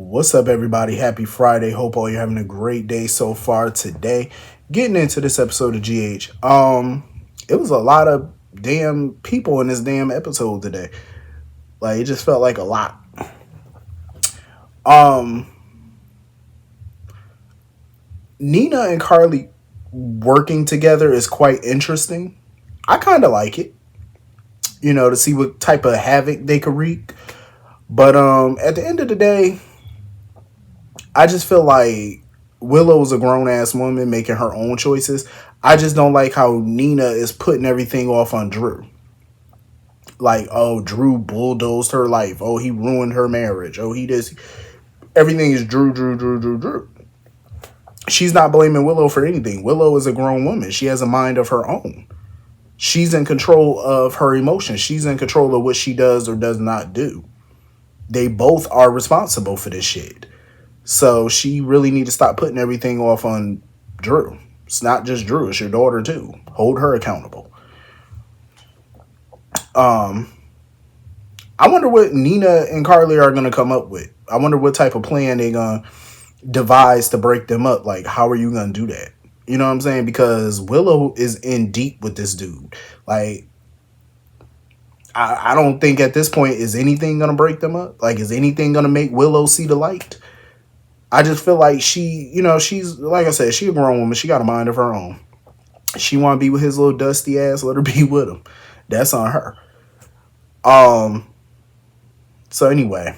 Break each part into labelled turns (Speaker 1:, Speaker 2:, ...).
Speaker 1: What's up, everybody? Happy Friday. Hope all you're having a great day so far today. Getting into this episode of GH. It was a lot of damn people in this damn episode today. Like, it just felt like a lot. Um, Nina and Carly working together is quite interesting. I kind of like it, to see what type of havoc they could wreak. But at the end of the day, I just feel like Willow's a grown ass woman making her own choices. I just don't like how Nina is putting everything off on Drew. Like, oh, Drew bulldozed her life. Oh, he ruined her marriage. Oh, he does. Everything is Drew, Drew, Drew, Drew, Drew. She's not blaming Willow for anything. Willow is a grown woman. She has a mind of her own. She's in control of her emotions. She's in control of what she does or does not do. They both are responsible for this shit. So she really need to stop putting everything off on Drew. It's not just Drew, it's your daughter too. Hold her accountable. I wonder what Nina and Carly are gonna come up with. I wonder what type of plan they gonna devise to break them up. Like, how are you gonna do that? You know what I'm saying? Because Willow is in deep with this dude. Like, I don't think at this point is anything gonna break them up. Like, is anything gonna make Willow see the light? I just feel like she's, like I said, she a grown woman. She got a mind of her own. She want to be with his little dusty ass. Let her be with him. That's on her. So anyway,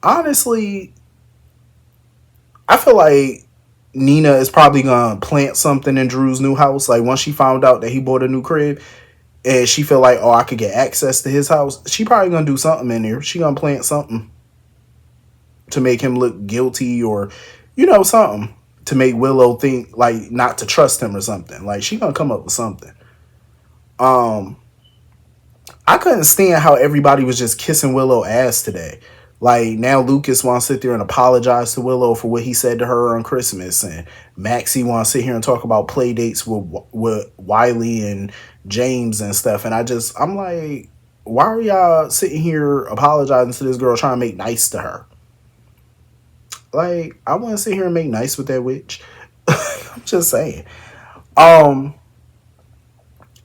Speaker 1: honestly, I feel like Nina is probably gonna plant something in Drew's new house. Like, once she found out that he bought a new crib, and she feel like, oh, I could get access to his house, she probably gonna do something in there. She gonna plant something to make him look guilty, or something to make Willow think like not to trust him or something. Like, she gonna come up with something. I couldn't stand how everybody was just kissing Willow ass today. Like, now Lucas wants to sit there and apologize to Willow for what he said to her on Christmas, and Maxie wants to sit here and talk about play dates with Wiley and James and stuff. And I'm like, why are y'all sitting here apologizing to this girl, trying to make nice to her? Like, I want to sit here and make nice with that witch. I'm just saying. And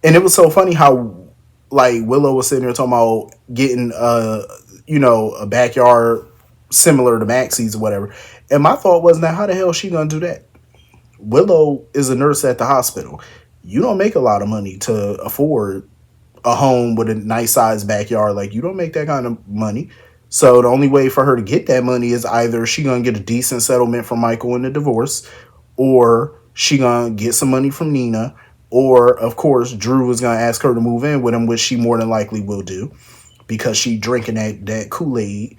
Speaker 1: it was so funny how, like, Willow was sitting there talking about getting a backyard similar to Maxie's or whatever. And my thought was, now how the hell is she gonna do that? Willow is a nurse at the hospital. You don't make a lot of money to afford a home with a nice sized backyard. Like, you don't make that kind of money. So the only way for her to get that money is either she gonna get a decent settlement from Michael in the divorce, or she gonna get some money from Nina, or of course Drew is gonna ask her to move in with him, which she more than likely will do because she drinking that Kool-Aid,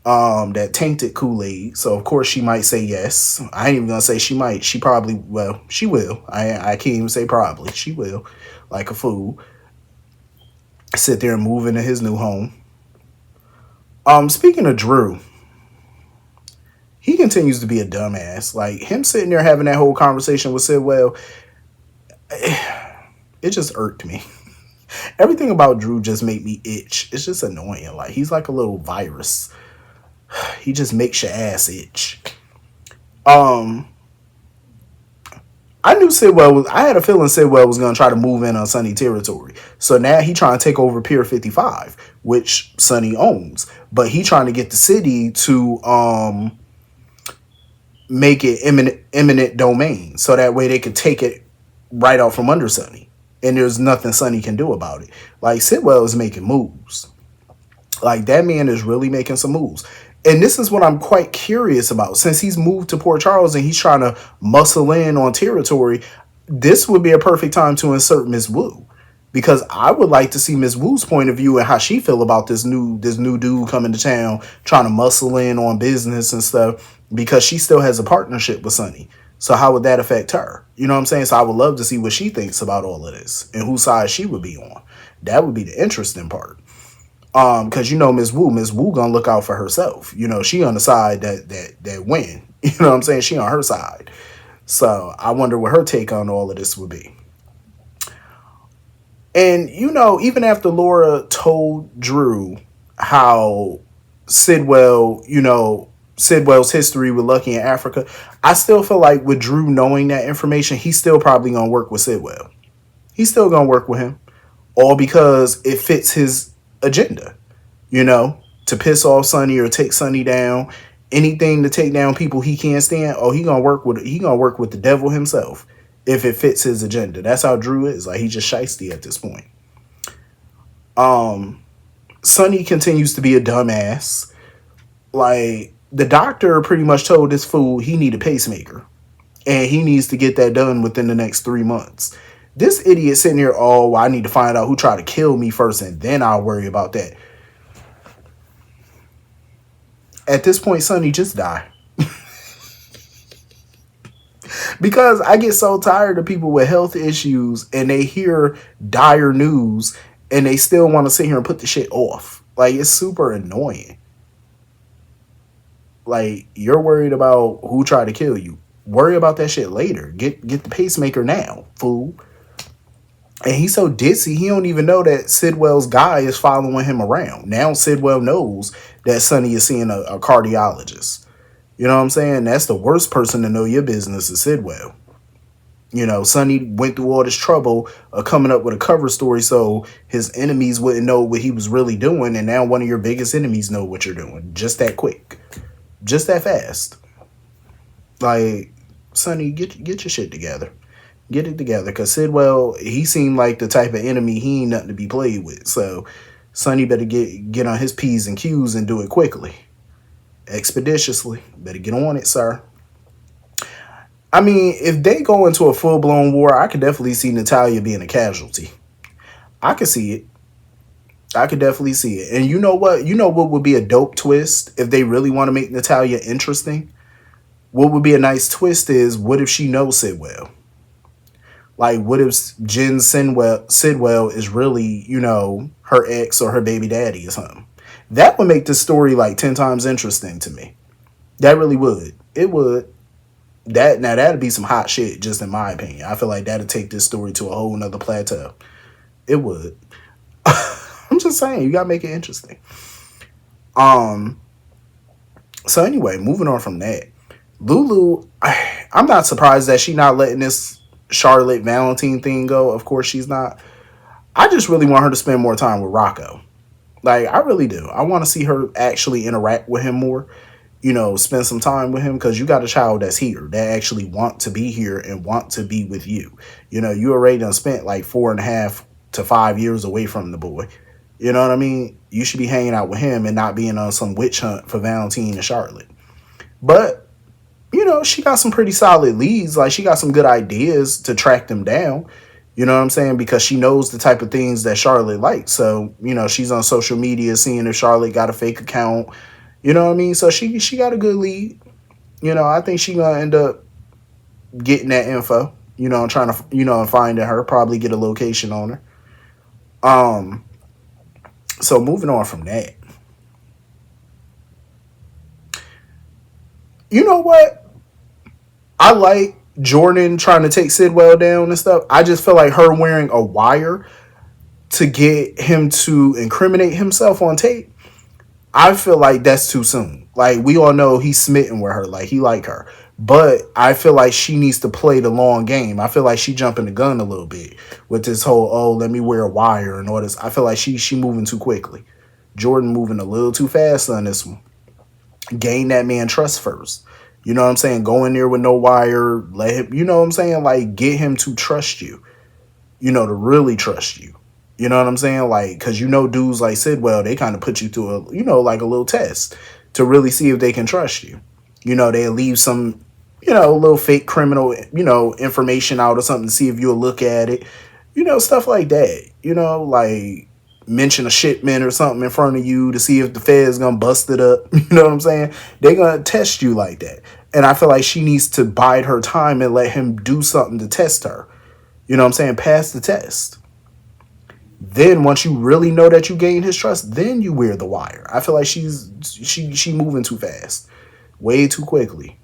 Speaker 1: that tainted Kool-Aid. So of course she might say yes. I ain't even gonna say she might. She probably, well, she will. I can't even say probably. She will, like a fool, sit there and move into his new home. Speaking of Drew, he continues to be a dumbass. Like, him sitting there having that whole conversation with Sidwell, it just irked me. Everything about Drew just made me itch. It's just annoying. Like, he's like a little virus. He just makes your ass itch. I knew I had a feeling Sidwell was going to try to move in on Sonny territory. So now he trying to take over Pier 55, which Sonny owns. But he trying to get the city to make it eminent domain. So that way they could take it right out from under Sonny. And there's nothing Sonny can do about it. Like, Sidwell is making moves. Like, that man is really making some moves. And this is what I'm quite curious about. Since he's moved to Port Charles and he's trying to muscle in on territory, this would be a perfect time to insert Miss Wu. Because I would like to see Miss Wu's point of view and how she feel about this new dude coming to town, trying to muscle in on business and stuff, because she still has a partnership with Sonny. So how would that affect her? You know what I'm saying? So I would love to see what she thinks about all of this and whose side she would be on. That would be the interesting part. Because Miss Wu gonna look out for herself. She on the side that win. You know what I'm saying? She on her side. So I wonder what her take on all of this would be. And even after Laura told Drew how Sidwell, Sidwell's history with Lucky in Africa, I still feel like with Drew knowing that information, he's still probably gonna work with Sidwell. He's still gonna work with him, all because it fits his agenda. To piss off Sonny or take Sonny down, anything to take down people he can't stand. Oh, he gonna work with the devil himself if it fits his agenda. That's how Drew is. Like, he's just shiesty at this point. Sonny continues to be a dumbass. Like, the doctor pretty much told this fool he need a pacemaker, and he needs to get that done within the next 3 months. This idiot sitting here, oh, well, I need to find out who tried to kill me first, and then I'll worry about that. At this point, Sonny, just die. Because I get so tired of people with health issues and they hear dire news and they still want to sit here and put the shit off. Like, it's super annoying. Like, you're worried about who tried to kill you. Worry about that shit later. Get the pacemaker now, fool. And he's so ditzy, he don't even know that Sidwell's guy is following him around. Now Sidwell knows that Sonny is seeing a cardiologist. You know what I'm saying? That's the worst person to know your business is Sidwell. Sonny went through all this trouble of coming up with a cover story so his enemies wouldn't know what he was really doing, and now one of your biggest enemies know what you're doing. Just that quick. Just that fast. Like, Sonny, get your shit together. Get it together, because Sidwell, he seemed like the type of enemy he ain't nothing to be played with. So Sonny better get on his P's and Q's and do it quickly. Expeditiously. Better get on it, sir. I mean, if they go into a full-blown war, I could definitely see Natalya being a casualty. I could see it. I could definitely see it. And you know what? You know what would be a dope twist if they really want to make Natalya interesting? What would be a nice twist is, what if she knows Sidwell? Like, what if Jen Sidwell is really, her ex or her baby daddy or something? That would make the story like 10 times interesting to me. That really would. It would. That'd be some hot shit, just in my opinion. I feel like that'd take this story to a whole nother plateau. It would. I'm just saying, you gotta make it interesting. So anyway, moving on from that. Lulu, I'm not surprised that she's not letting this Charlotte Valentine thing go. Of course she's not. I just really want her to spend more time with Rocco. Like, I really do. I want to see her actually interact with him more. Spend some time with him, because you got a child that's here that actually want to be here and want to be with you. You already done spent like 4.5 to 5 years away from the boy. You know what I mean? You should be hanging out with him and not being on some witch hunt for Valentine and Charlotte. But she got some pretty solid leads. Like, she got some good ideas to track them down. You know what I'm saying? Because she knows the type of things that Charlotte likes. So, she's on social media seeing if Charlotte got a fake account. You know what I mean? So she got a good lead. I think she gonna end up getting that info. And trying to, and finding her. Probably get a location on her. So moving on from that. You know what? I like Jordan trying to take Sidwell down and stuff. I just feel like her wearing a wire to get him to incriminate himself on tape, I feel like that's too soon. Like, we all know he's smitten with her. Like, he like her. But I feel like she needs to play the long game. I feel like she jumping the gun a little bit with this whole, oh, let me wear a wire and all this. I feel like she moving too quickly. Jordan moving a little too fast on this one. Gain that man trust first. You know what I'm saying? Go in there with no wire. Let him, you know what I'm saying? Like, get him to trust you. To really trust you. You know what I'm saying? Like, because dudes like Sidwell, they kind of put you through like a little test to really see if they can trust you. They'll leave some, little fake criminal, information out or something to see if you'll look at it. Stuff like that. Like, mention a shipment or something in front of you to see if the Fed's gonna bust it up. You know what I'm saying? They're gonna test you like that. And I feel like she needs to bide her time and let him do something to test her. You know what I'm saying? Pass the test. Then once you really know that you gain his trust, then you wear the wire. I feel like she moving too fast. Way too quickly.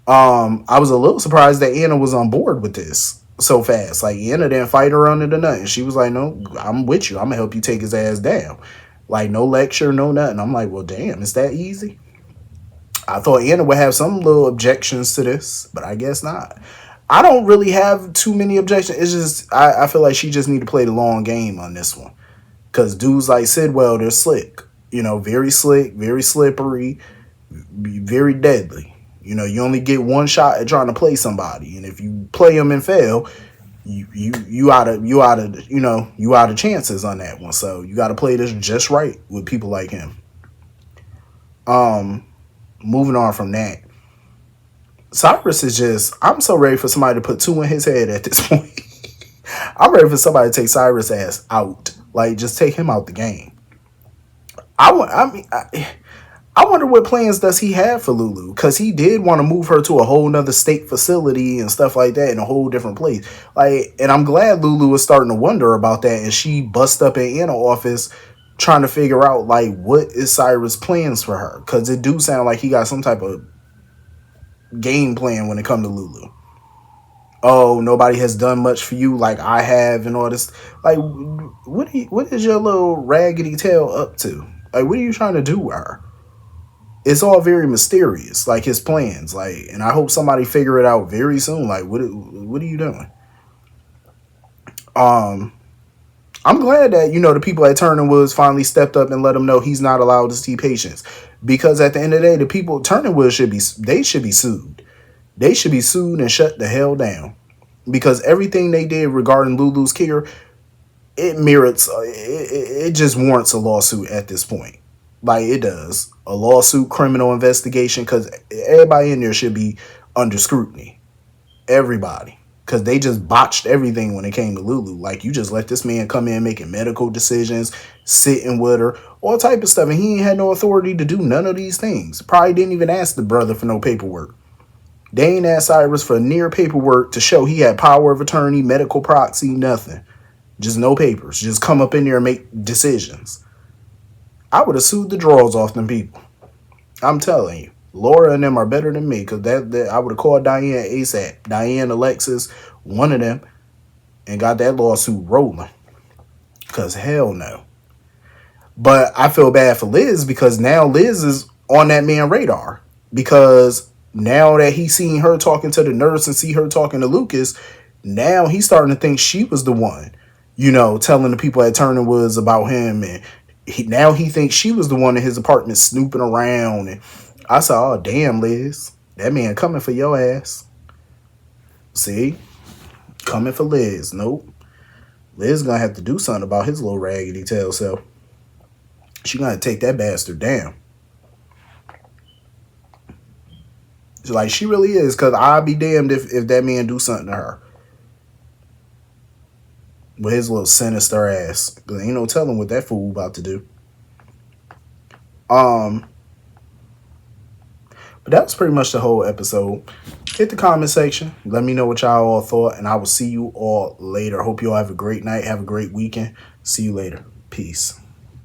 Speaker 1: I was a little surprised that Anna was on board with this so fast. Like, Anna didn't fight her under the nut. And she was like, no, I'm with you. I'm going to help you take his ass down. Like, no lecture, no nothing. I'm like, well, damn, it's that easy? I thought Anna would have some little objections to this, but I guess not. I don't really have too many objections. It's just, I feel like she just need to play the long game on this one. Because dudes like Sidwell, they're slick. Very slick, very slippery, very deadly. You only get one shot at trying to play somebody. And if you play them and fail, you out of chances on that one. So you got to play this just right with people like him. Moving on from that, Cyrus is just, I'm so ready for somebody to put two in his head at this point. I'm ready for somebody to take Cyrus ass out. Like, just take him out the game. I wonder what plans does he have for Lulu, because he did want to move her to a whole nother state facility and stuff like that in a whole different place. Like, and I'm glad Lulu is starting to wonder about that, and she bust up in Anna's office trying to figure out, like, what is Cyrus' plans for her, because it do sound like he got some type of game plan when it comes to Lulu. Oh, nobody has done much for you like I have and all this. Like, what is your little raggedy tail up to? Like, what are you trying to do with her? It's all very mysterious, like his plans. Like, and I hope somebody figure it out very soon. Like, what are you doing? I'm glad that, the people at Turner Woods finally stepped up and let him know he's not allowed to see patients. Because at the end of the day, the people at Turner Woods should be sued. They should be sued and shut the hell down. Because everything they did regarding Lulu's care, it just warrants a lawsuit at this point. Like, it does. A lawsuit, criminal investigation, because everybody in there should be under scrutiny. Everybody. Because they just botched everything when it came to Lulu. Like, you just let this man come in making medical decisions, sitting with her, all type of stuff. And he ain't had no authority to do none of these things. Probably didn't even ask the brother for no paperwork. They ain't asked Cyrus for near paperwork to show he had power of attorney, medical proxy, nothing. Just no papers. Just come up in there and make decisions. I would have sued the drawers off them people. I'm telling you. Laura and them are better than me, because that I would have called Diane ASAP. Diane, Alexis, one of them, and got that lawsuit rolling. Because hell no. But I feel bad for Liz, because now Liz is on that man radar. Because now that he's seen her talking to the nurse and see her talking to Lucas, now he's starting to think she was the one, telling the people at Turner Woods about him. And now he thinks she was the one in his apartment snooping around. And I said, oh, damn, Liz. That man coming for your ass. See? Coming for Liz. Nope. Liz gonna have to do something about his little raggedy tail self. She gonna take that bastard down. Like, she really is, because I'd be damned if that man do something to her. With his little sinister ass. Because ain't no telling what that fool about to do. But that was pretty much the whole episode. Hit the comment section. Let me know what y'all all thought. And I will see you all later. Hope you all have a great night. Have a great weekend. See you later. Peace.